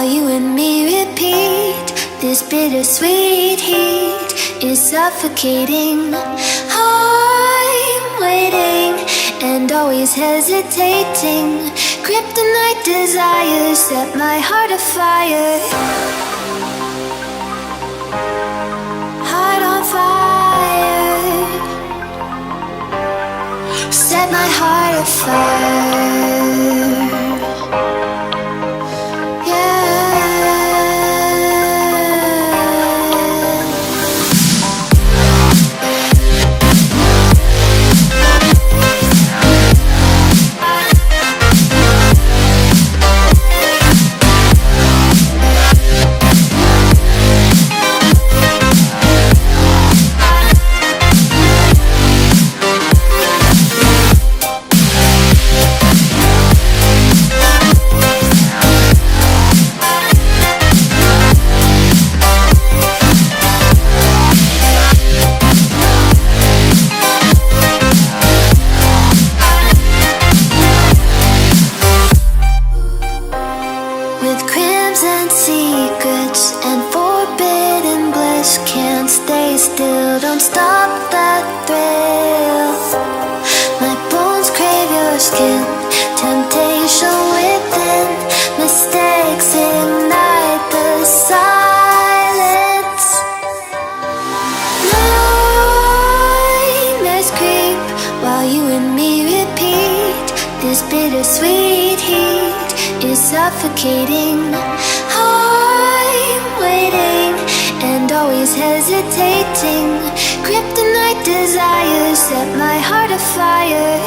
you and me repeat. This bittersweet heat is suffocating. I'm waiting and always hesitating. Kryptonite desires set my heart afire. Heart on fire. Set my heart afire. With crimson secrets and forbidden bliss, can't stay still, don't stop that thrill. My bones crave your skin, temptation within, mistakes ignite the silence. Nightmares creep while you and me repeat. This bittersweet heat is suffocating. I'm waiting and always hesitating. Kryptonite desires set my heart afire.